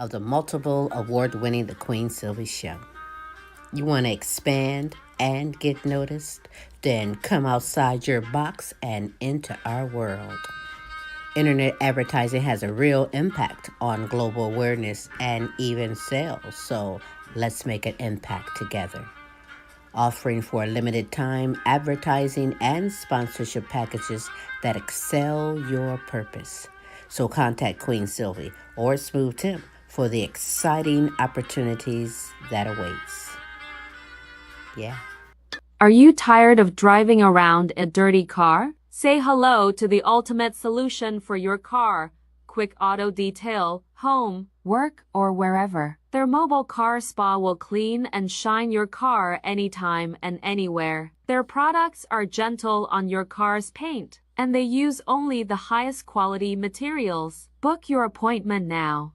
of the multiple award-winning The Queen Sylvie Show. You want to expand and get noticed? Then come outside your box and into our world. Internet advertising has a real impact on global awareness and even sales, so let's make an impact together. Offering for a limited time advertising and sponsorship packages that excel your purpose. So contact Queen Sylvie or Smooth Tim for the exciting opportunities that awaits. Yeah. Are you tired of driving around a dirty car? Say hello to the ultimate solution for your car. Quick Auto Detail, home, work, or wherever. Their mobile car spa will clean and shine your car anytime and anywhere. Their products are gentle on your car's paint, and they use only the highest quality materials. Book your appointment now.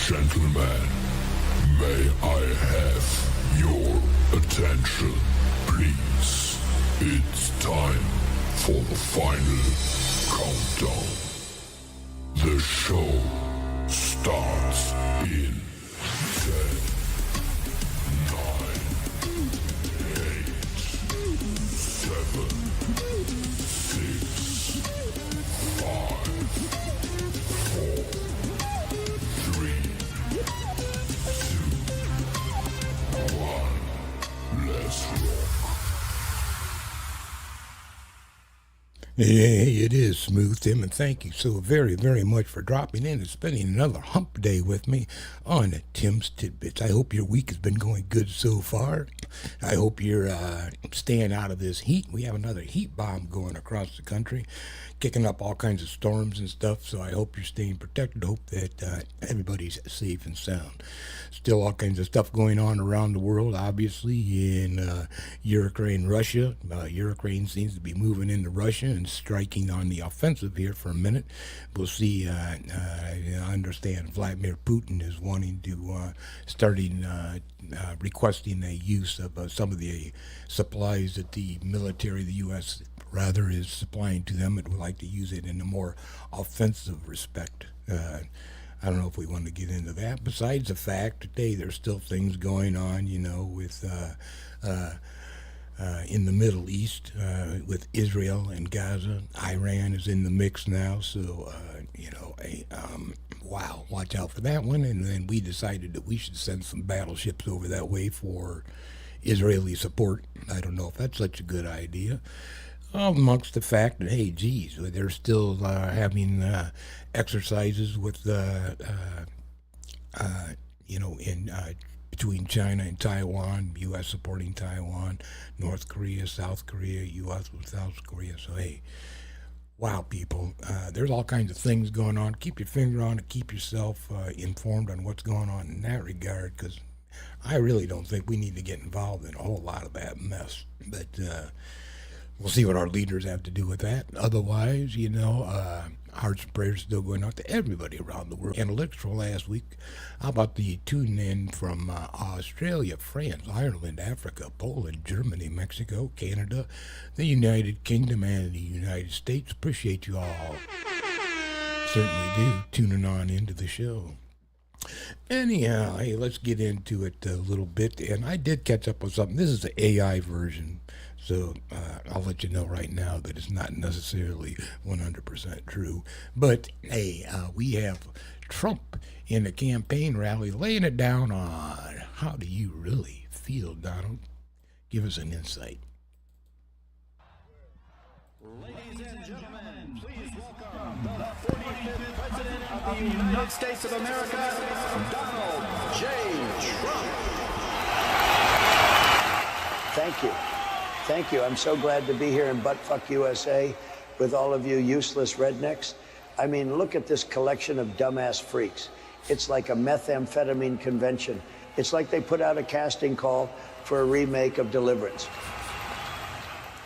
Gentlemen, may I have your attention, please? It's time for the final countdown. The show starts in 10, 9, 8, 7, 6, 5, 4, 3, let's rock. Hey, it is Smooth Tim, and thank you so very, very much for dropping in and spending another hump day with me on Tim's Tidbits. I hope your week has been going good so far. I hope you're staying out of this heat. We have another heat bomb going across the country, kicking up all kinds of storms and stuff, so I hope you're staying protected. Hope that everybody's safe and sound. Still all kinds of stuff going on around the world, obviously, in Ukraine, Russia. Ukraine seems to be moving into Russia and striking on the offensive here for a minute. We'll see. I understand Vladimir Putin is wanting to requesting a use of some of the supplies that the military, the U.S. rather, is supplying to them, and would like to use it in a more offensive respect. I don't know if we want to get into that. Besides the fact that there's still things going on, with in the Middle East, with Israel and Gaza. Iran is in the mix now, so wow, watch out for that one. And then we decided that we should send some battleships over that way for Israeli support. I don't know if that's such a good idea. Amongst the fact that, hey, geez, they're still having exercises with, between China and Taiwan, U.S. supporting Taiwan, North Korea, South Korea, U.S. with South Korea. So, hey, wow, people, there's all kinds of things going on. Keep your finger on it. Keep yourself informed on what's going on in that regard, because I really don't think we need to get involved in a whole lot of that mess. But we'll see what our leaders have to do with that. Otherwise, hearts and prayers still going out to everybody around the world. Analytics for last week. How about the tune in from Australia, France, Ireland, Africa, Poland, Germany, Mexico, Canada, the United Kingdom, and the United States? Appreciate you all. Certainly do. Tuning on into the show. Anyhow, hey, let's get into it a little bit. And I did catch up with something. This is the AI version. So I'll let you know right now that it's not necessarily 100% true. But, hey, we have Trump in a campaign rally laying it down on how do you really feel, Donald? Give us an insight. Ladies and gentlemen, please welcome the 45th President of the United States of America, Donald J. Trump. Thank you. Thank you. I'm so glad to be here in Buttfuck USA with all of you useless rednecks. I mean, look at this collection of dumbass freaks. It's like a methamphetamine convention. It's like they put out a casting call for a remake of Deliverance.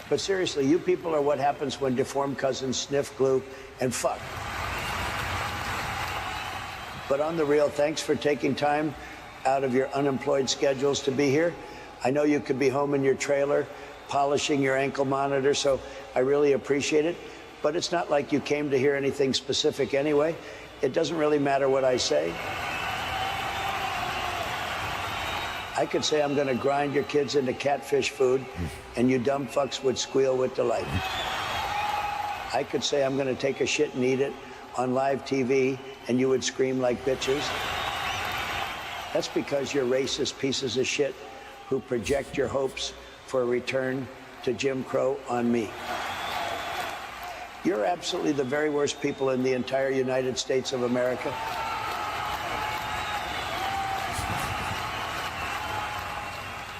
But seriously, you people are what happens when deformed cousins sniff glue and fuck. But on the real, thanks for taking time out of your unemployed schedules to be here. I know you could be home in your trailer, polishing your ankle monitor, so I really appreciate it. But it's not like you came to hear anything specific anyway. It doesn't really matter what I say. I could say I'm going to grind your kids into catfish food, and you dumb fucks would squeal with delight. I could say I'm going to take a shit and eat it on live TV, and you would scream like bitches. That's because you're racist pieces of shit who project your hopes for a return to Jim Crow on me. You're absolutely the very worst people in the entire United States of America.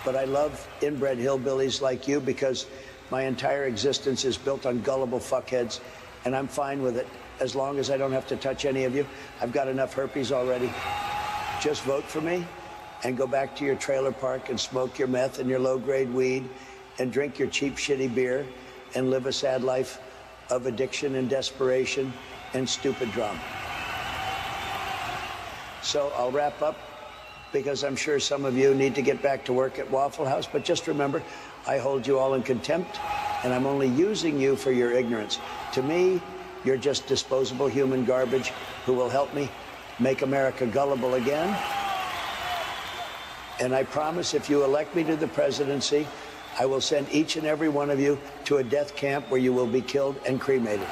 But I love inbred hillbillies like you because my entire existence is built on gullible fuckheads, and I'm fine with it as long as I don't have to touch any of you. I've got enough herpes already. Just vote for me and go back to your trailer park and smoke your meth and your low-grade weed and drink your cheap, shitty beer and live a sad life of addiction and desperation and stupid drama. So I'll wrap up because I'm sure some of you need to get back to work at Waffle House, but just remember, I hold you all in contempt, and I'm only using you for your ignorance. To me, you're just disposable human garbage who will help me make America gullible again. And I promise if you elect me to the presidency, I will send each and every one of you to a death camp where you will be killed and cremated.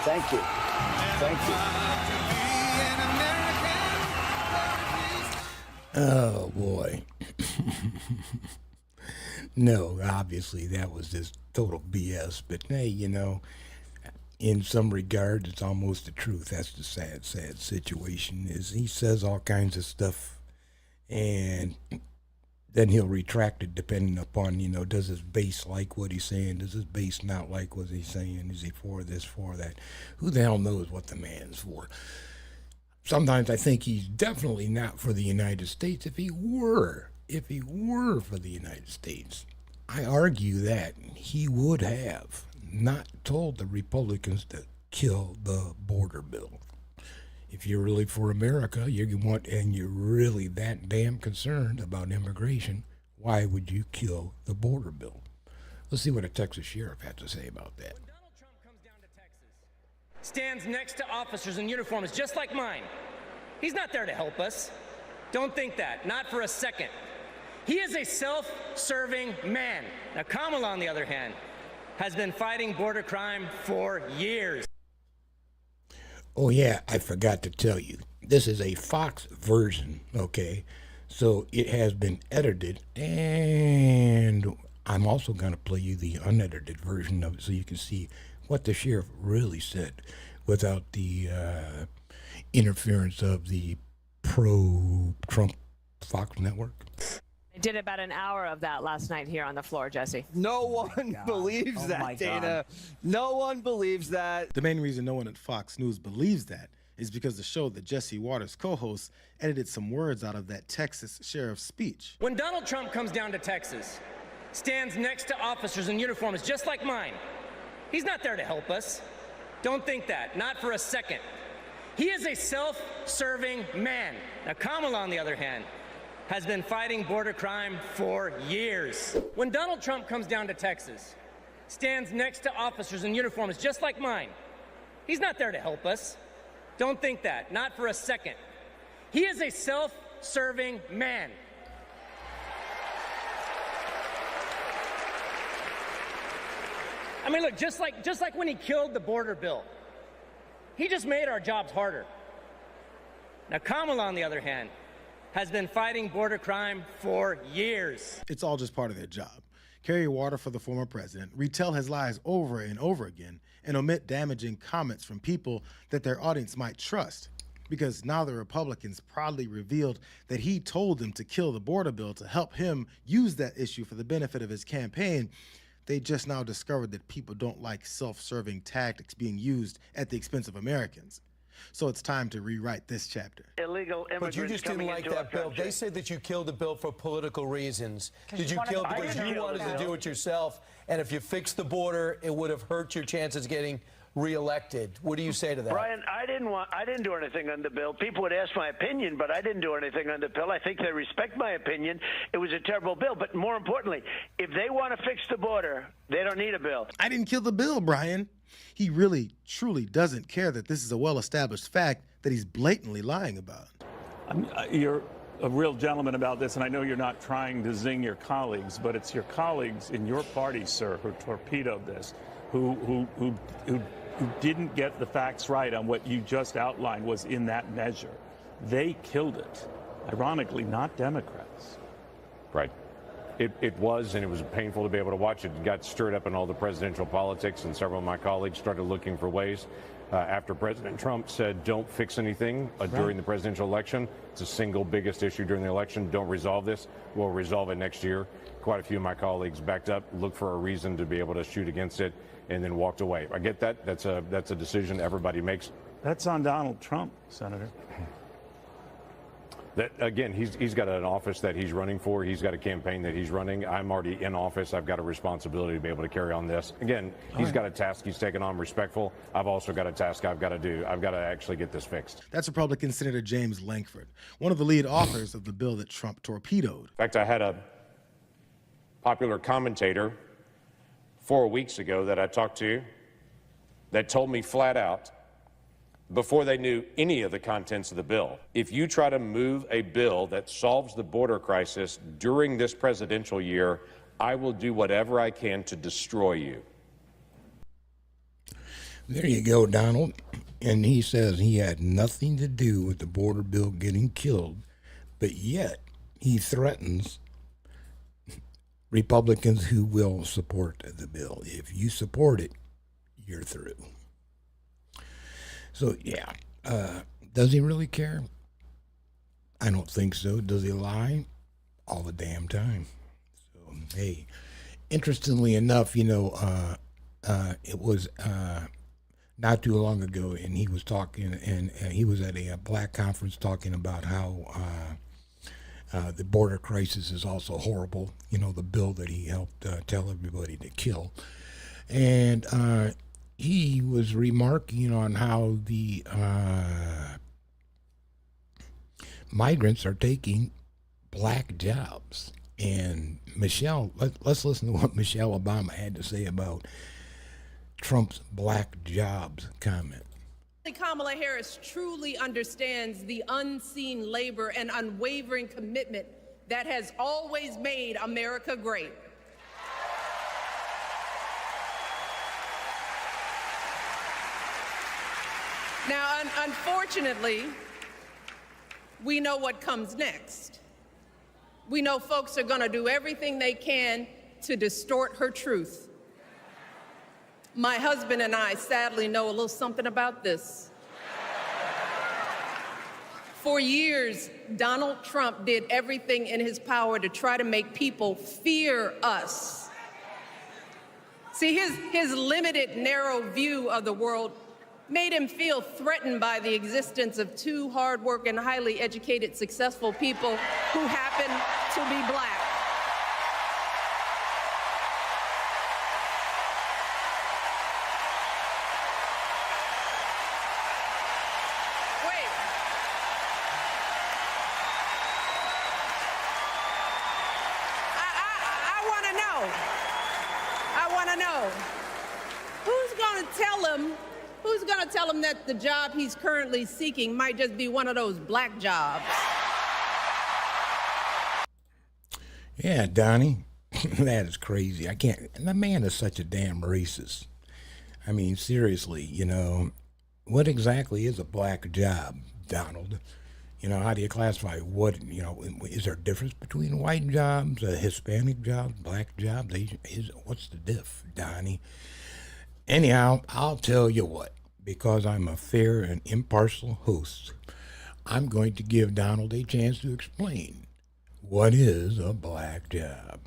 Thank you. Thank you. Oh, boy. No, obviously that was just total BS. But hey, you know, in some regards, it's almost the truth. That's the sad, sad situation is he says all kinds of stuff and then he'll retract it depending upon, you know, does his base like what he's saying? Does his base not like what he's saying? Is he for this, for that? Who the hell knows what the man's for? Sometimes I think he's definitely not for the United States. If he were for the United States, I argue that he would have not told the Republicans to kill the border bill. If you're really for America, and you're really that damn concerned about immigration, why would you kill the border bill? Let's see what a Texas sheriff had to say about that. When Donald Trump comes down to Texas, stands next to officers in uniforms just like mine, he's not there to help us. Don't think that, not for a second. He is a self-serving man. Now, Kamala, on the other hand, has been fighting border crime for years. Oh, yeah, I forgot to tell you. This is a Fox version, okay? So it has been edited, and I'm also going to play you the unedited version of it so you can see what the sheriff really said without the interference of the pro-Trump Fox network. I did about an hour of that last night here on the floor, Jesse. No one believes that, Dana. No one believes that. The main reason no one at Fox News believes that is because the show that Jesse Waters co-hosts edited some words out of that Texas sheriff's speech. When Donald Trump comes down to Texas, stands next to officers in uniforms just like mine, he's not there to help us. Don't think that, not for a second. He is a self-serving man. Now, Kamala, on the other hand, has been fighting border crime for years. When Donald Trump comes down to Texas, stands next to officers in uniforms just like mine, he's not there to help us. Don't think that, not for a second. He is a self-serving man. I mean, look, just like when he killed the border bill, he just made our jobs harder. Now, Kamala, on the other hand, has been fighting border crime for years. It's all just part of their job. Carry water for the former president, retell his lies over and over again, and omit damaging comments from people that their audience might trust. Because now the Republicans proudly revealed that he told them to kill the border bill to help him use that issue for the benefit of his campaign. They just now discovered that people don't like self-serving tactics being used at the expense of Americans. So it's time to rewrite this chapter. Illegal immigrants. But you just didn't like that bill. They say that you killed the bill for political reasons. Did you kill it because you wanted to do it yourself? And if you fixed the border, it would have hurt your chances getting reelected. What do you say to that? Brian, I didn't do anything on the bill. People would ask my opinion, but I didn't do anything on the bill. I think they respect my opinion. It was a terrible bill. But more importantly, if they want to fix the border, they don't need a bill. I didn't kill the bill, Brian. He really, truly doesn't care that this is a well-established fact that he's blatantly lying about. You're a real gentleman about this, and I know you're not trying to zing your colleagues, but it's your colleagues in your party, sir, who torpedoed this, who didn't get the facts right on what you just outlined was in that measure. They killed it. Ironically, not Democrats. Right. It was, and it was painful to be able to watch it. It got stirred up in all the presidential politics, and several of my colleagues started looking for ways. After President Trump said, don't fix anything during the presidential election. It's the single biggest issue during the election. Don't resolve this. We'll resolve it next year. Quite a few of my colleagues backed up, looked for a reason to be able to shoot against it, and then walked away. I get that. That's a decision everybody makes. That's on Donald Trump, Senator. That, again, he's got an office that he's running for. He's got a campaign that he's running. I'm already in office. I've got a responsibility to be able to carry on this. Again, he's got a task he's taken on, respectful. I've also got a task I've got to do. I've got to actually get this fixed. That's Republican Senator James Lankford, one of the lead authors of the bill that Trump torpedoed. In fact, I had a popular commentator 4 weeks ago that I talked to that told me flat out, before they knew any of the contents of the bill, if you try to move a bill that solves the border crisis during this presidential year, I will do whatever I can to destroy you. There you go, Donald. And he says he had nothing to do with the border bill getting killed, but yet he threatens Republicans who will support the bill. If you support it, you're through. So, yeah, does he really care? I don't think so. Does he lie? All the damn time. So, hey, interestingly enough, you know, it was not too long ago, and he was talking, and he was at a black conference talking about how the border crisis is also horrible, you know, the bill that he helped tell everybody to kill. And he was remarking on how the migrants are taking black jobs. And Michelle, let's listen to what Michelle Obama had to say about Trump's black jobs comment. Kamala Harris truly understands the unseen labor and unwavering commitment that has always made America great. Now, unfortunately, we know what comes next. We know folks are going to do everything they can to distort her truth. My husband and I sadly know a little something about this. For years, Donald Trump did everything in his power to try to make people fear us. See, his limited, narrow view of the world made him feel threatened by the existence of two hardworking, highly educated, successful people who happen to be black. Who's going to tell him that the job he's currently seeking might just be one of those black jobs? Yeah, Donnie, that is crazy. I can't, and the man is such a damn racist. I mean, seriously, you know, what exactly is a black job, Donald? You know, how do you classify what, you know, is there a difference between white jobs, Hispanic jobs, black jobs? What's the diff, Donnie? Anyhow, I'll tell you what, because I'm a fair and impartial host, I'm going to give Donald a chance to explain what is a black job.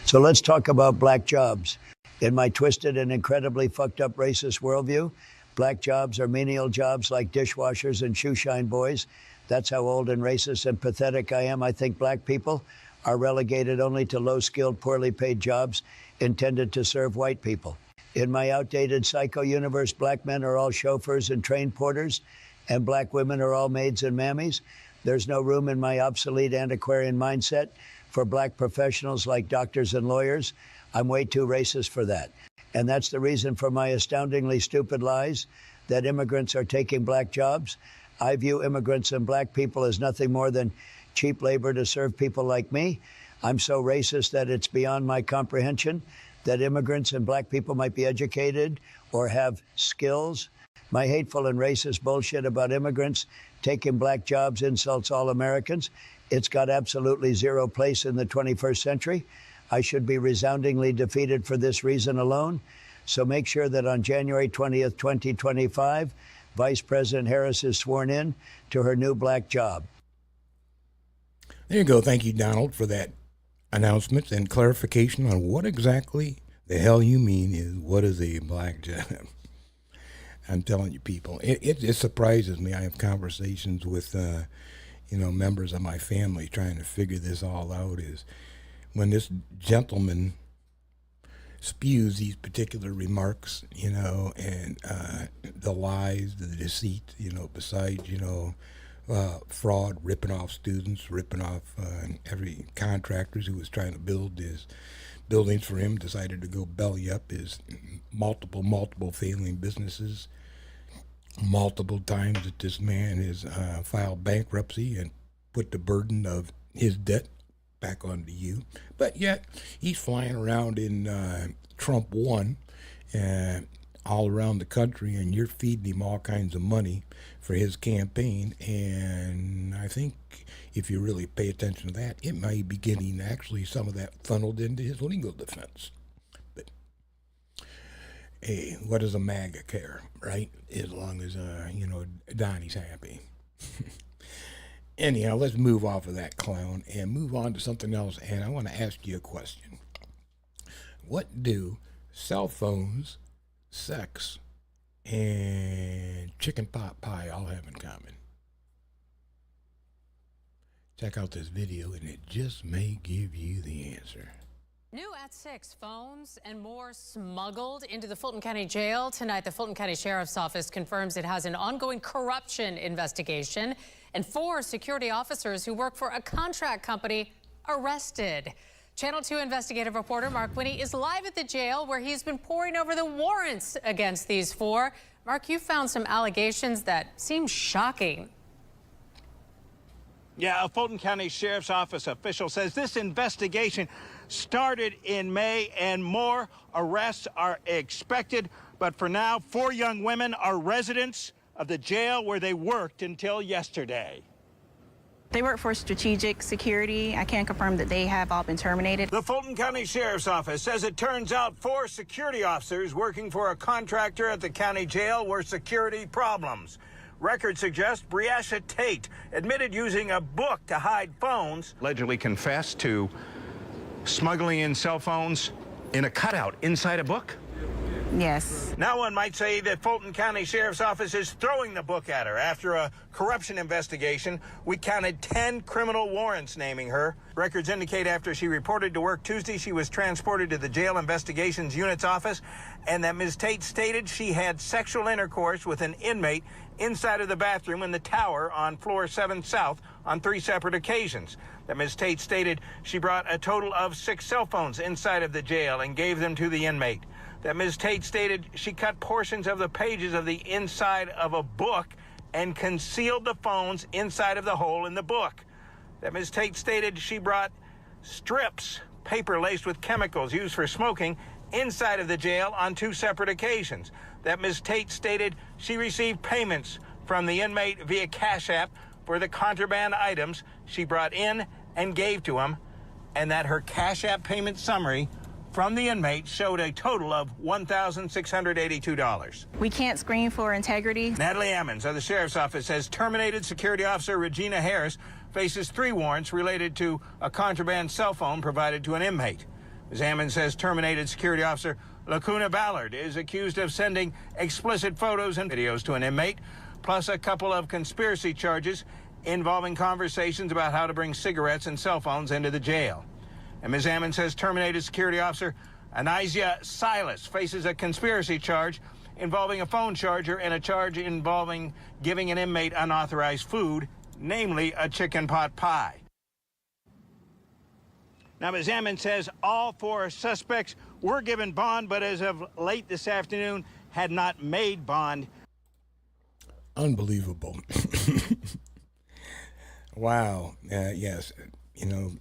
So let's talk about black jobs. In my twisted and incredibly fucked up racist worldview, black jobs are menial jobs like dishwashers and shoeshine boys. That's how old and racist and pathetic I am. I think black people are relegated only to low-skilled, poorly paid jobs intended to serve white people. In my outdated psycho universe, black men are all chauffeurs and train porters, and black women are all maids and mammies. There's no room in my obsolete antiquarian mindset for black professionals like doctors and lawyers. I'm way too racist for that. And that's the reason for my astoundingly stupid lies that immigrants are taking black jobs. I view immigrants and black people as nothing more than cheap labor to serve people like me. I'm so racist that it's beyond my comprehension that immigrants and black people might be educated or have skills. My hateful and racist bullshit about immigrants taking black jobs insults all Americans. It's got absolutely zero place in the 21st century. I should be resoundingly defeated for this reason alone. So make sure that on January 20th, 2025, Vice President Harris is sworn in to her new black job. There you go. Thank you, Donald, for that announcement and clarification on what exactly the hell you mean is what is a black job. I'm telling you, people, it surprises me. I have conversations with, members of my family trying to figure this all out. Is when this gentleman spews these particular remarks, and the lies, the deceit, besides, fraud, ripping off students, ripping off every contractors who was trying to build his buildings for him, decided to go belly up his multiple failing businesses. Multiple times that this man has filed bankruptcy and put the burden of his debt back onto you. But yet he's flying around in Trump 1 all around the country, and you're feeding him all kinds of money for his campaign. And I think if you really pay attention to that, it may be getting actually some of that funneled into his legal defense. But hey, what does a MAGA care, right? As long as, Donnie's happy. Anyhow, let's move off of that clown and move on to something else. And I want to ask you a question. What do cell phones, sex, and chicken pot pie all have in common? Check out this video and it just may give you the answer. New at 6, phones and more smuggled into the Fulton County Jail. Tonight, the Fulton County Sheriff's Office confirms it has an ongoing corruption investigation and 4 security officers who work for a contract company arrested. Channel 2 investigative reporter Mark Winnie is live at the jail where he's been poring over the warrants against these 4. Mark, you found some allegations that seem shocking. Yeah, a Fulton County Sheriff's Office official says this investigation started in May and more arrests are expected. But for now, 4 young women are residents of the jail where they worked until yesterday. They work for strategic security. I can confirm that they have all been terminated. The Fulton County Sheriff's Office says it turns out 4 security officers working for a contractor at the county jail were security problems. Records suggest Breasha Tate admitted using a book to hide phones. Allegedly confessed to smuggling in cell phones in a cutout inside a book? Yes. Now one might say that Fulton County Sheriff's Office is throwing the book at her. After a corruption investigation, we counted 10 criminal warrants naming her. Records indicate after she reported to work Tuesday, she was transported to the Jail Investigations Unit's office, and that Ms. Tate stated she had sexual intercourse with an inmate inside of the bathroom in the tower on floor 7 South on 3 separate occasions. That Ms. Tate stated she brought a total of 6 cell phones inside of the jail and gave them to the inmate. That Ms. Tate stated she cut portions of the pages of the inside of a book and concealed the phones inside of the hole in the book. That Ms. Tate stated she brought strips, paper laced with chemicals used for smoking, inside of the jail on 2 separate occasions. That Ms. Tate stated she received payments from the inmate via Cash App for the contraband items she brought in and gave to him, and that her Cash App payment summary from the inmate showed a total of $1,682. We can't screen for integrity. Natalie Ammons of the Sheriff's Office has terminated security officer Regina Harris, faces 3 warrants related to a contraband cell phone provided to an inmate. Ms. Ammons says terminated security officer Lacuna Ballard is accused of sending explicit photos and videos to an inmate, plus a couple of conspiracy charges involving conversations about how to bring cigarettes and cell phones into the jail. And Ms. Ammon says terminated security officer Anisia Silas faces a conspiracy charge involving a phone charger and a charge involving giving an inmate unauthorized food, namely a chicken pot pie. Now, Ms. Ammon says all 4 suspects were given bond, but as of late this afternoon had not made bond. Unbelievable. Wow. Yes. You know,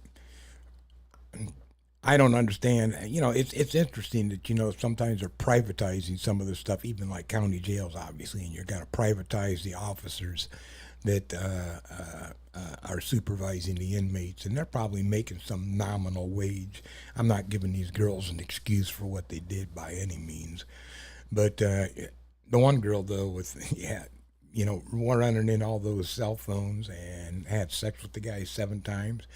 I don't understand. You know, it's interesting that, you know, sometimes they're privatizing some of the stuff, even like county jails, obviously, and you're going to privatize the officers that are supervising the inmates, and they're probably making some nominal wage. I'm not giving these girls an excuse for what they did by any means. But the one girl, though, with, yeah, you know, running in all those cell phones and had sex with the guy 7 times.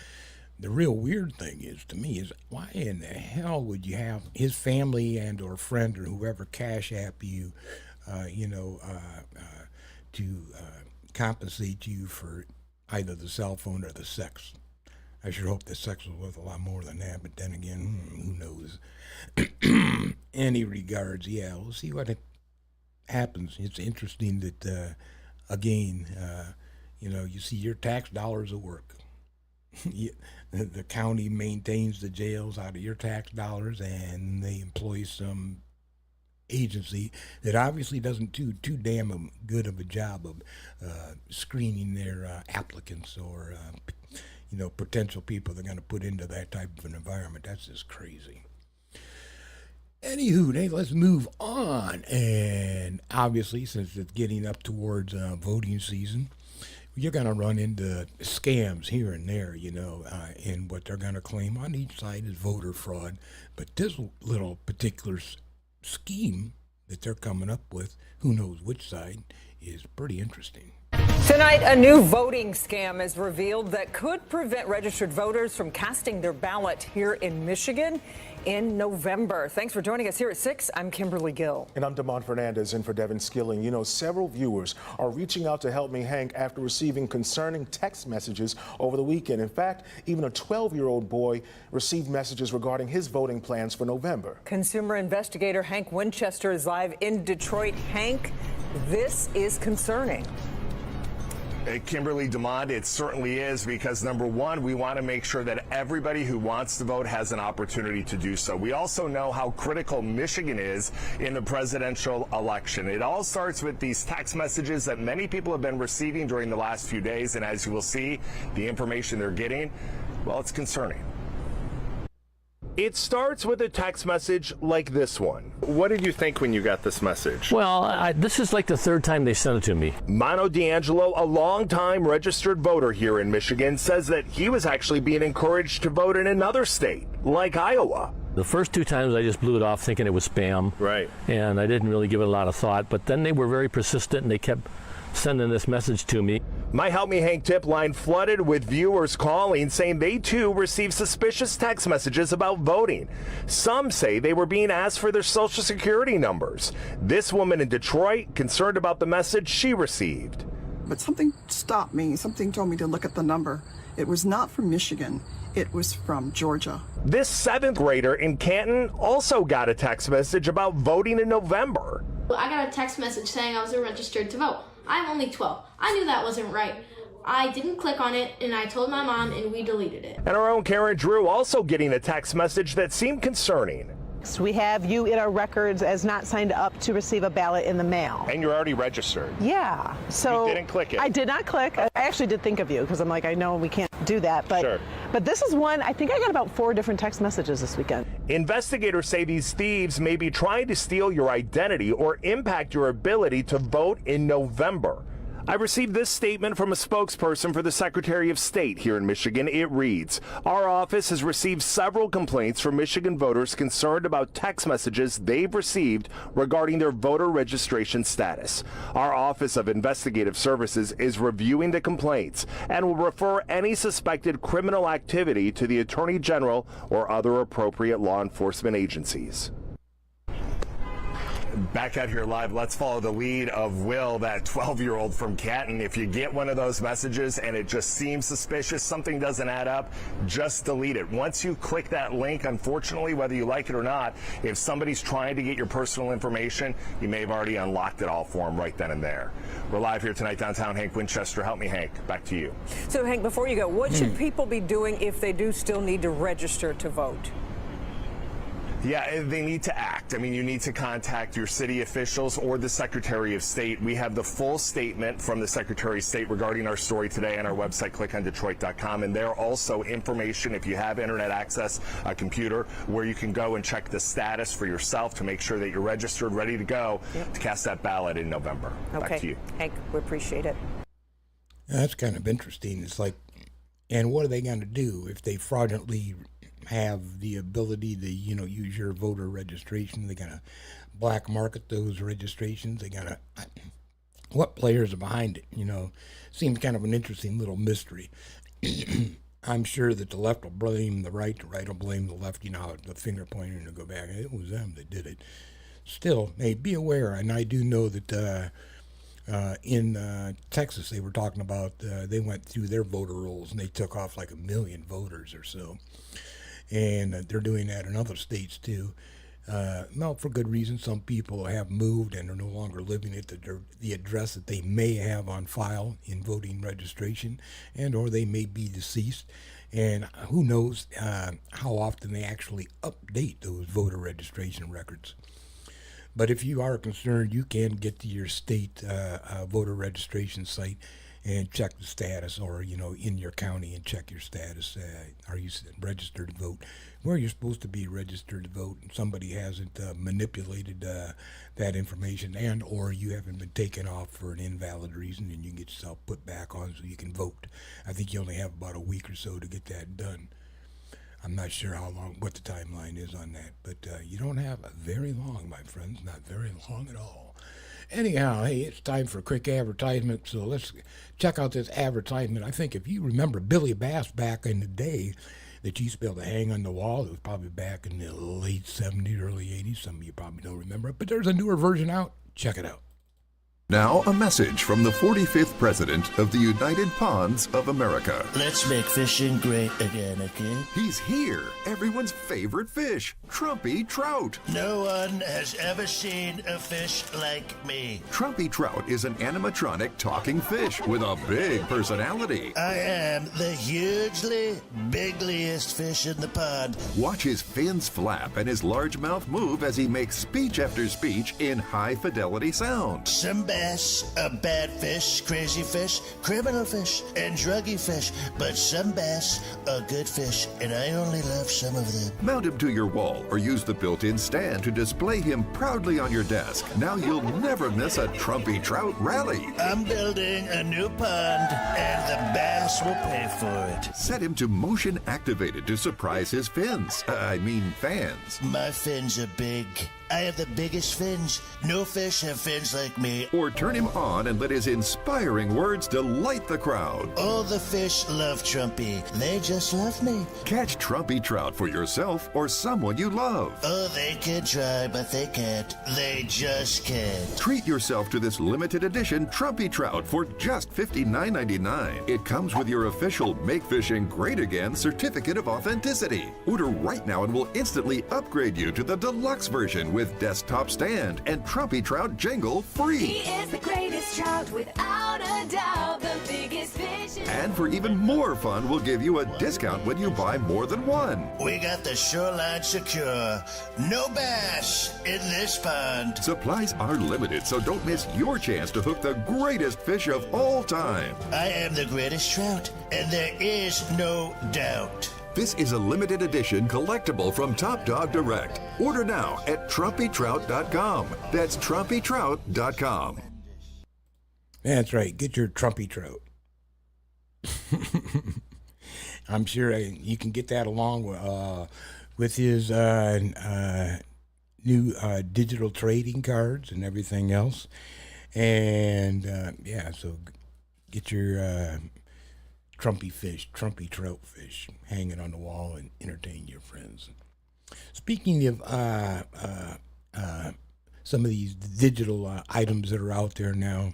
The real weird thing is, to me, is why in the hell would you have his family and or friend or whoever cash app you, to compensate you for either the cell phone or the sex? I sure hope the sex was worth a lot more than that, but then again, who knows? Any regards, yeah, we'll see what happens. It's interesting that, again, you know, you see your tax dollars at work. The county maintains the jails out of your tax dollars, and they employ some agency that obviously doesn't do too damn good of a job of screening their applicants or you know, potential people they're going to put into that type of an environment. That's just crazy. Anywho, hey, let's move on. And obviously, since it's getting up towards voting season, you're going to run into scams here and there, you know, and what they're going to claim on each side is voter fraud. But this little particular scheme that they're coming up with, who knows which side, is pretty interesting. Tonight, a new voting scam is revealed that could prevent registered voters from casting their ballot here in Michigan in November. Thanks for joining us here at 6. I'm Kimberly Gill. And I'm Damon Fernandez in for Devin Skilling. You know, several viewers are reaching out to help me, Hank, after receiving concerning text messages over the weekend. In fact, even a 12-year-old boy received messages regarding his voting plans for November. Consumer investigator Hank Winchester is live in Detroit. Hank, this is concerning. Kimberly DeMond, it certainly is, because number one, we want to make sure that everybody who wants to vote has an opportunity to do so. We also know how critical Michigan is in the presidential election. It all starts with these text messages that many people have been receiving during the last few days, and as you will see, the information they're getting, well, it's concerning. It starts with a text message like this one. What did you think when you got this message? Well, this is like the 3rd time they sent it to me. Mono D'Angelo, a longtime registered voter here in Michigan, says that he was actually being encouraged to vote in another state, like Iowa. The first 2 times I just blew it off thinking it was spam. Right. And I didn't really give it a lot of thought, but then they were very persistent and they kept sending this message to me. My Help Me Hank tip line flooded with viewers calling, saying they too received suspicious text messages about voting. Some say they were being asked for their social security numbers. This woman in Detroit concerned about the message she received. But something stopped me. Something told me to look at the number. It was not from Michigan. It was from Georgia. This 7th grader in Canton also got a text message about voting in November. I got a text message saying I wasn't registered to vote. I'm only 12. I knew that wasn't right. I didn't click on it, and I told my mom, and we deleted it. And our own Karen Drew also getting a text message that seemed concerning. So we have you in our records as not signed up to receive a ballot in the mail. And you're already registered. Yeah. So you didn't click it. I did not click. I actually did think of you because I'm like, I know we can't do that. But, sure. But this is one, I think I got about 4 different text messages this weekend. Investigators say these thieves may be trying to steal your identity or impact your ability to vote in November. I received this statement from a spokesperson for the Secretary of State here in Michigan. It reads, "Our office has received several complaints from Michigan voters concerned about text messages they've received regarding their voter registration status. Our Office of Investigative Services is reviewing the complaints and will refer any suspected criminal activity to the Attorney General or other appropriate law enforcement agencies." Back out here live, let's follow the lead of Will, that 12-year-old from Canton. If you get one of those messages and it just seems suspicious, something doesn't add up, just delete it. Once you click that link, unfortunately, whether you like it or not, if somebody's trying to get your personal information, you may have already unlocked it all for them right then and there. We're live here tonight downtown. Hank Winchester, help me, Hank. Back to you. So, Hank, before you go, what should people be doing if they do still need to register to vote? Yeah, they need to act. I mean, you need to contact your city officials or the Secretary of State. We have the full statement from the Secretary of State regarding our story today on our website, clickondetroit.com. And there also information, if you have internet access, a computer, where you can go and check the status for yourself to make sure that you're registered, ready to go to cast that ballot in November. Okay. Back to you. Hank, we appreciate it. That's kind of interesting. It's like, and what are they going to do if they fraudulently have the ability to, use your voter registration? They're going to black market those registrations. They're going to, what players are behind it? Seems kind of an interesting little mystery. I'm sure that the left will blame the right will blame the left, the finger pointing to go back. It was them that did it. Still, hey, be aware, and I do know that in Texas, they were talking about, they went through their voter rolls and they took off like 1 million voters or so. And they're doing that in other states too. Well, for good reason. Some people have moved and are no longer living at the address that they may have on file in voting registration, and or they may be deceased. And who knows how often they actually update those voter registration records. But if you are concerned, you can get to your state voter registration site and check the status, or, in your county and check your status. Are you registered to vote? Where you're supposed to be registered to vote, and somebody hasn't manipulated that information, and or you haven't been taken off for an invalid reason, and you can get yourself put back on so you can vote. I think you only have about a week or so to get that done. I'm not sure what the timeline is on that, but you don't have very long, my friends, not very long at all. Anyhow, hey, it's time for a quick advertisement, so let's check out this advertisement. I think if you remember Billy Bass back in the day that you used to be able to hang on the wall, it was probably back in the late 70s, early 80s. Some of you probably don't remember it, but there's a newer version out. Check it out. Now, a message from the 45th President of the United Ponds of America. Let's make fishing great again, okay? He's here, everyone's favorite fish, Trumpy Trout. No one has ever seen a fish like me. Trumpy Trout is an animatronic talking fish with a big personality. I am the hugely bigliest fish in the pond. Watch his fins flap and his large mouth move as he makes speech after speech in high-fidelity sound. Some bass are bad fish, crazy fish, criminal fish, and druggy fish. But some bass are good fish, and I only love some of them. Mount him to your wall or use the built-in stand to display him proudly on your desk. Now you'll never miss a Trumpy Trout rally. I'm building a new pond, and the bass will pay for it. Set him to motion activated to surprise his fans. My fins are big. I have the biggest fins. No fish have fins like me. Or turn him on and let his inspiring words delight the crowd. All the fish love Trumpy. They just love me. Catch Trumpy Trout for yourself or someone you love. Oh, they can try, but they can't. They just can't. Treat yourself to this limited edition Trumpy Trout for just $59.99. It comes with your official Make Fishing Great Again certificate of authenticity. Order right now and we'll instantly upgrade you to the deluxe version with desktop stand and Trumpy Trout jingle free. He is the greatest trout, without a doubt, the biggest fish. And for even more fun, we'll give you a discount when you buy more than one. We got the shoreline secure. No bass in this pond. Supplies are limited, so don't miss your chance to hook the greatest fish of all time. I am the greatest trout, and there is no doubt. This is a limited edition collectible from Top Dog Direct. Order now at TrumpyTrout.com. That's TrumpyTrout.com. That's right. Get your Trumpy Trout. I'm sure you can get that along with his new digital trading cards and everything else. And so get your Trumpy fish, Trumpy Trout fish, hang it on the wall and entertain your friends. Speaking of some of these digital items that are out there now.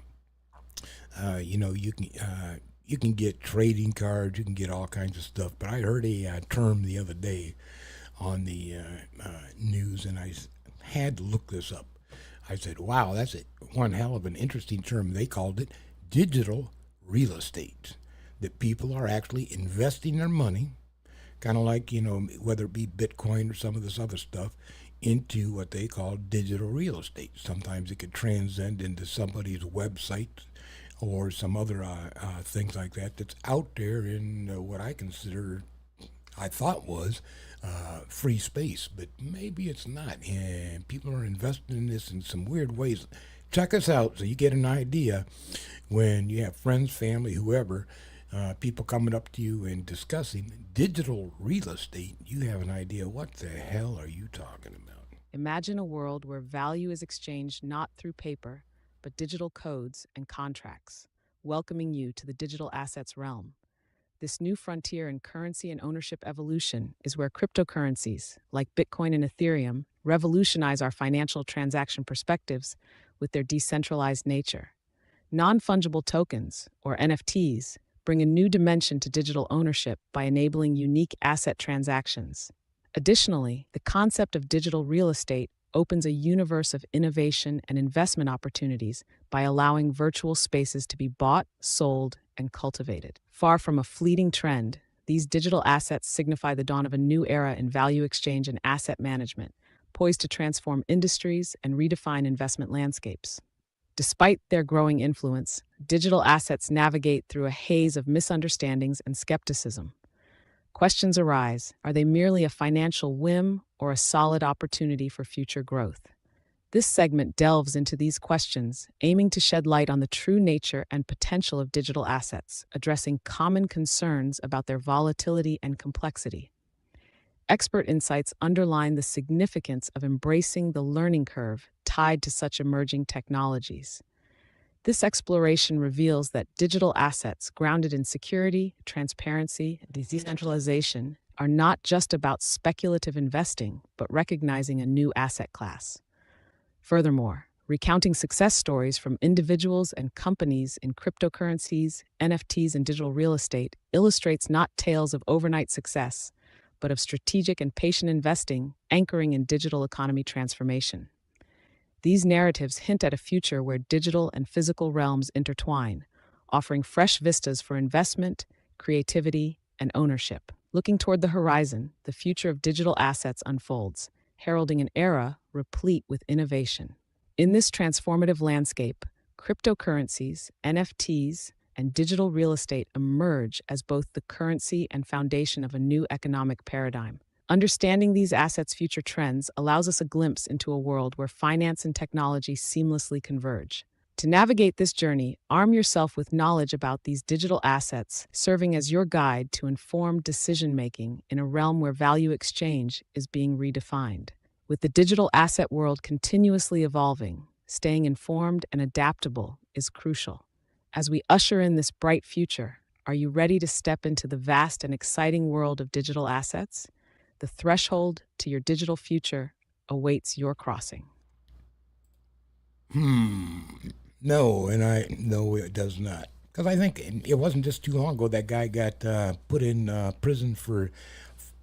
You can get trading cards, you can get all kinds of stuff. But I heard a term the other day on the news, and I had to look this up. I said, "Wow, that's one hell of an interesting term." They called it digital real estate. That people are actually investing their money, kind of like, whether it be Bitcoin or some of this other stuff, into what they call digital real estate. Sometimes it could transcend into somebody's website or some other things like that that's out there in what I thought was free space, but maybe it's not. And people are investing in this in some weird ways. Check us out so you get an idea when you have friends, family, whoever, people coming up to you and discussing digital real estate. You have an idea, what the hell are you talking about? Imagine a world where value is exchanged not through paper, but digital codes and contracts, welcoming you to the digital assets realm. This new frontier in currency and ownership evolution is where cryptocurrencies, like Bitcoin and Ethereum, revolutionize our financial transaction perspectives with their decentralized nature. Non-fungible tokens, or NFTs, bring a new dimension to digital ownership by enabling unique asset transactions. Additionally, the concept of digital real estate opens a universe of innovation and investment opportunities by allowing virtual spaces to be bought, sold, and cultivated. Far from a fleeting trend, these digital assets signify the dawn of a new era in value exchange and asset management, poised to transform industries and redefine investment landscapes. Despite their growing influence, digital assets navigate through a haze of misunderstandings and skepticism. Questions arise: are they merely a financial whim or a solid opportunity for future growth? This segment delves into these questions, aiming to shed light on the true nature and potential of digital assets, addressing common concerns about their volatility and complexity. Expert insights underline the significance of embracing the learning curve tied to such emerging technologies. This exploration reveals that digital assets grounded in security, transparency, and decentralization are not just about speculative investing, but recognizing a new asset class. Furthermore, recounting success stories from individuals and companies in cryptocurrencies, NFTs, and digital real estate illustrates not tales of overnight success, but of strategic and patient investing anchoring in digital economy transformation. These narratives hint at a future where digital and physical realms intertwine, offering fresh vistas for investment, creativity, and ownership. Looking toward the horizon, the future of digital assets unfolds, heralding an era replete with innovation. In this transformative landscape, cryptocurrencies, NFTs, and digital real estate emerge as both the currency and foundation of a new economic paradigm. Understanding these assets' future trends allows us a glimpse into a world where finance and technology seamlessly converge. To navigate this journey, arm yourself with knowledge about these digital assets, serving as your guide to informed decision-making in a realm where value exchange is being redefined. With the digital asset world continuously evolving, staying informed and adaptable is crucial. As we usher in this bright future, are you ready to step into the vast and exciting world of digital assets? The threshold to your digital future awaits your crossing. No, it does not. Because I think it wasn't just too long ago that guy got put in prison for,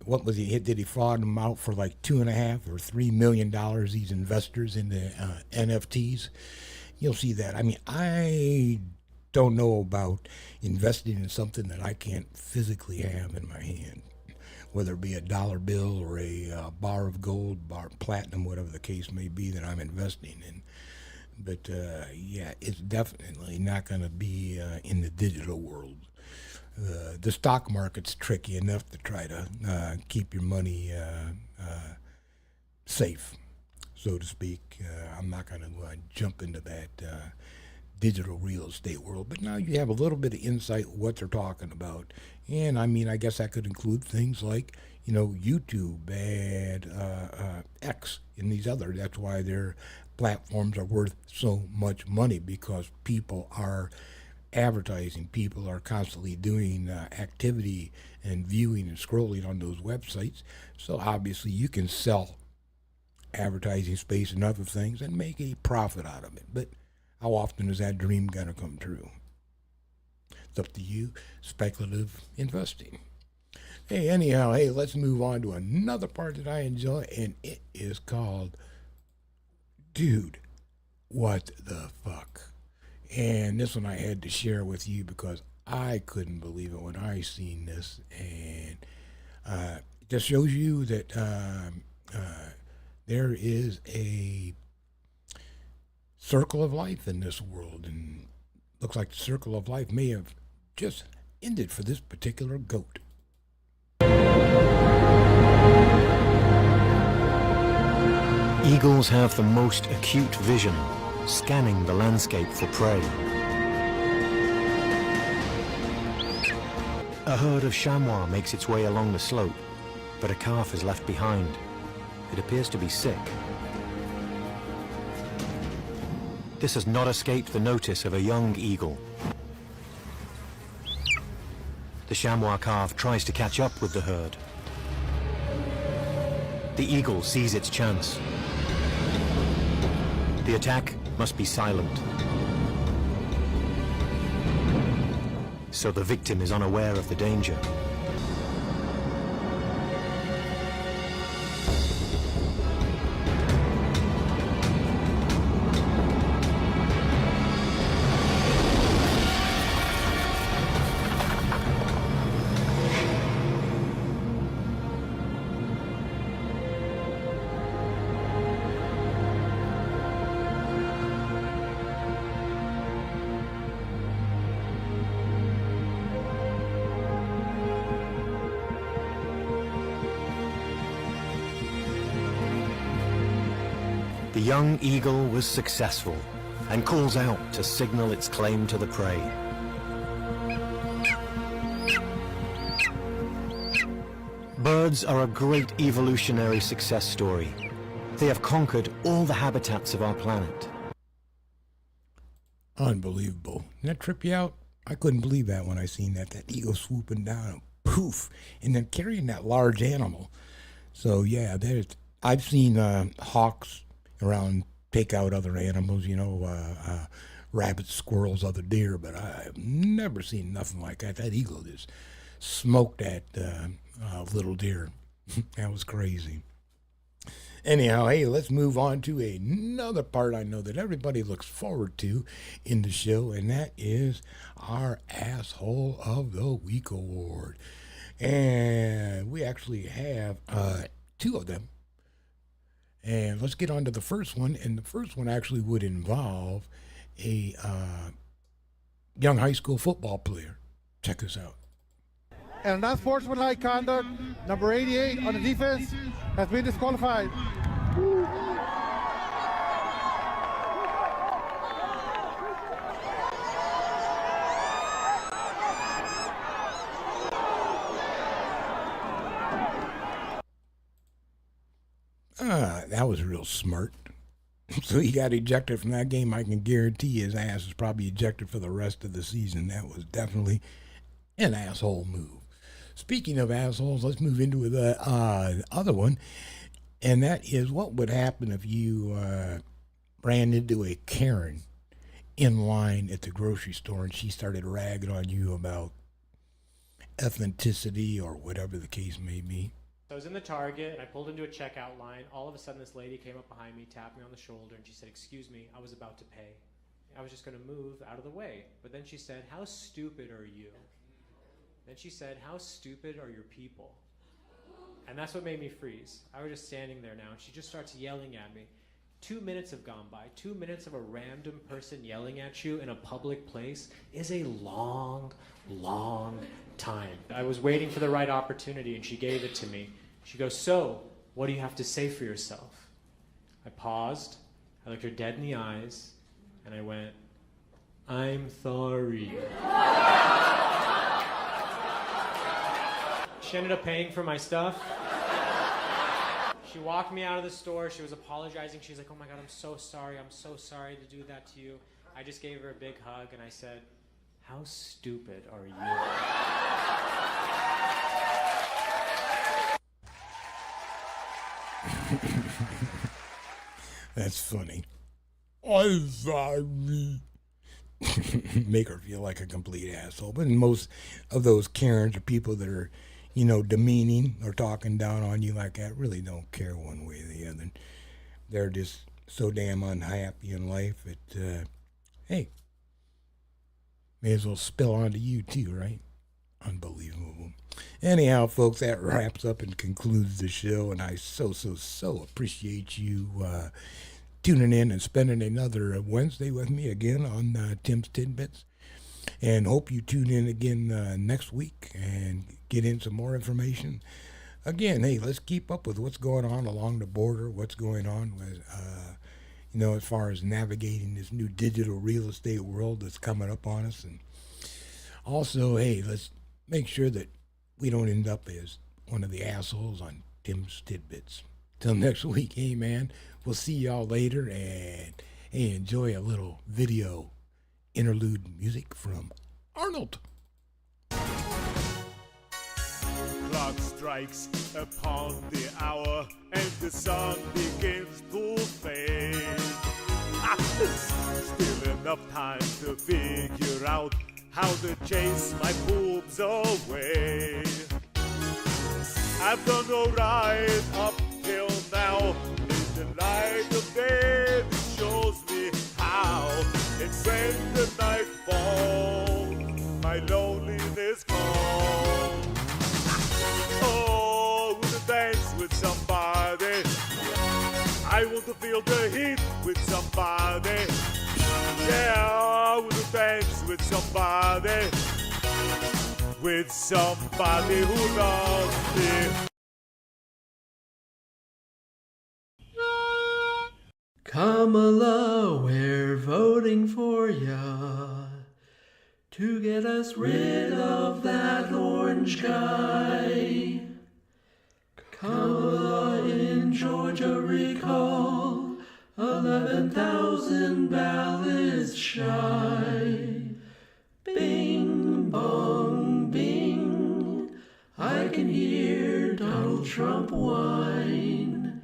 what was he? Did he fraud them out for like $2.5 or $3 million? These investors in the NFTs. You'll see that. I mean, I don't know about investing in something that I can't physically have in my hand, whether it be a dollar bill or a bar of gold, bar of platinum, whatever the case may be that I'm investing in. But yeah, it's definitely not going to be in the digital world. The stock market's tricky enough to try to keep your money safe, so to speak. I'm not going to jump into that digital real estate world, but now you have a little bit of insight what they're talking about. And I mean, I guess that could include things like, YouTube and X and these other. That's why their platforms are worth so much money, because people are advertising, people are constantly doing activity and viewing and scrolling on those websites. So obviously you can sell advertising space and other things and make a profit out of it. But how often is that dream going to come true? It's up to you. Speculative investing. Hey, anyhow, hey, let's move on to another part that I enjoy, and it is called Dude, What the Fuck? And this one I had to share with you because I couldn't believe it when I seen this, and it just shows you that there is a circle of life in this world, and looks like the circle of life may have just ended for this particular goat. Eagles have the most acute vision, scanning the landscape for prey. A herd of chamois makes its way along the slope, but a calf is left behind. It appears to be sick. This has not escaped the notice of a young eagle. The chamois calf tries to catch up with the herd. The eagle sees its chance. The attack must be silent. So the victim is unaware of the danger. The young eagle was successful and calls out to signal its claim to the prey. Birds are a great evolutionary success story. They have conquered all the habitats of our planet. Unbelievable. Didn't that trip you out? I couldn't believe that when I seen that eagle swooping down and poof, and then carrying that large animal. So yeah, I've seen hawks around take out other animals, rabbits, squirrels, other deer, but I've never seen nothing like that. That eagle just smoked that little deer. That was crazy. Anyhow, hey, let's move on to another part I know that everybody looks forward to in the show, and that is our Asshole of the Week award. And we actually have two of them. And let's get on to the first one. And the first one actually would involve a young high school football player. Check this out. And unsportsmanlike conduct, number 88 on the defense, has been disqualified. That was real smart. So he got ejected from that game. I can guarantee his ass is probably ejected for the rest of the season. That was definitely an asshole move. Speaking of assholes, let's move into the other one. And that is, what would happen if you ran into a Karen in line at the grocery store and she started ragging on you about ethnicity or whatever the case may be? I was in the Target, and I pulled into a checkout line. All of a sudden, this lady came up behind me, tapped me on the shoulder, and she said, "Excuse me, I was about to pay." I was just going to move out of the way. But then she said, "How stupid are you?" Then she said, "How stupid are your people?" And that's what made me freeze. I was just standing there now, and she just starts yelling at me. 2 minutes have gone by. 2 minutes of a random person yelling at you in a public place is a long, long time. I was waiting for the right opportunity, and she gave it to me. She goes, "So, what do you have to say for yourself?" I paused, I looked her dead in the eyes, and I went, "I'm sorry." She ended up paying for my stuff. She walked me out of the store. She was apologizing. She was like, "Oh my God, I'm so sorry. I'm so sorry to do that to you." I just gave her a big hug, and I said, "How stupid are you?" That's funny. I'm sorry. Make her feel like a complete asshole. But most of those Karens are people that are, demeaning or talking down on you like that, really don't care one way or the other. They're just so damn unhappy in life that, hey, may as well spill onto you too, right? Unbelievable. Anyhow, folks, that wraps up and concludes the show, and I so appreciate you tuning in and spending another Wednesday with me again on Tim's Tidbits. And hope you tune in again next week and get in some more information. Again, hey, let's keep up with what's going on along the border, what's going on with, as far as navigating this new digital real estate world that's coming up on us. And also, hey, let's make sure that we don't end up as one of the assholes on Tim's Tidbits. Till next week, hey, man, we'll see y'all later, and hey, enjoy a little video interlude music from Arnold. Clock strikes upon the hour and the sun begins to fade. Still enough time to figure out how to chase my boobs away. I've done alright up till now. In the light of day that shows me how. And when the night falls, my loneliness calls. Oh, to dance with somebody. I want to feel the heat with somebody. Yeah, I want to dance with somebody. With somebody who loves me. Kamala, we're voting for ya to get us rid of that orange guy. Kamala in Georgia recall, 11,000 ballots shy. Bing, bong, bing, I can hear Donald Trump whine.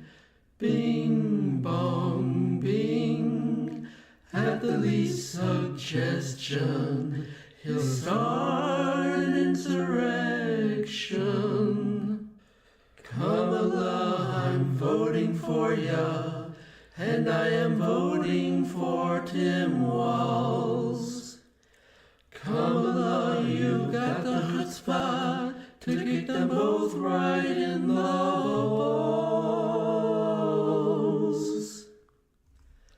Bing, bong, bing, at the least suggestion, he'll start an insurrection. Kamala, I'm voting for ya, and I am voting for Tim Walz. Kamala, you got the chutzpah to kick them both right in the balls.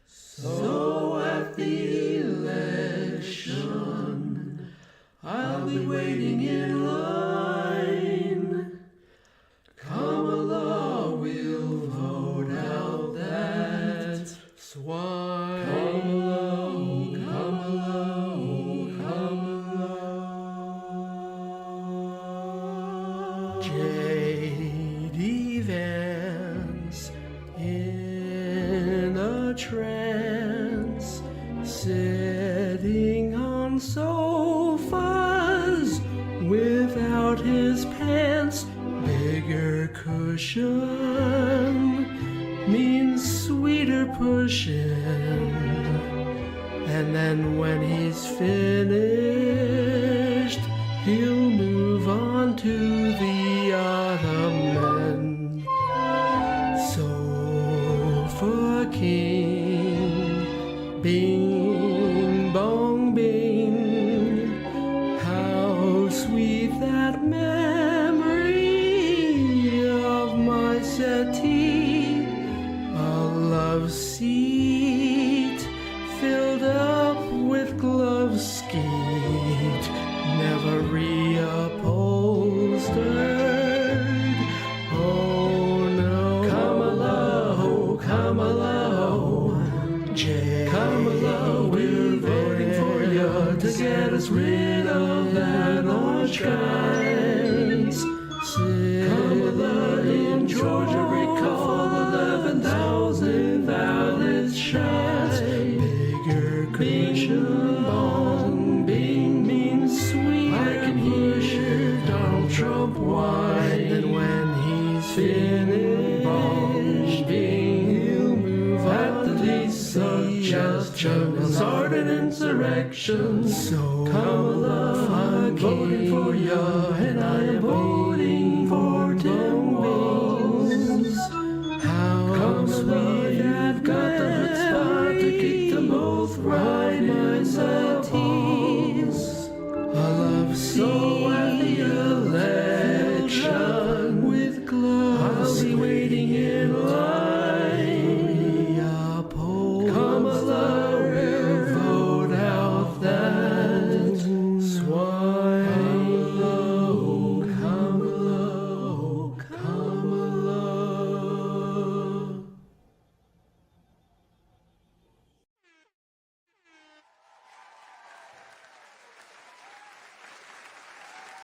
So at the election, I'll be waiting in line. Kamala will vote out that swine. J.D. Vance in a trance, sitting on sofas without his pants. Bigger cushion means sweeter pushing. And then when he's finished, he'll move on to the ottoman. Sofa king, bing, bong, bing. How sweet that memory of my settee. A love seat filled up with glove skeet, never reupholstered. Oh no, Kamala, oh Kamala, oh Kamala, we're voting for you to get us rid of that orange guys. Kamala in Georgia recall, 11,000 ballots shy. Bigger cushion, bong, bing, means sweet. I can hear Donald Trump whine. And when he's finished, bong, bing, he'll move at the election and start an insurrection. So come along, I'm voting for ya.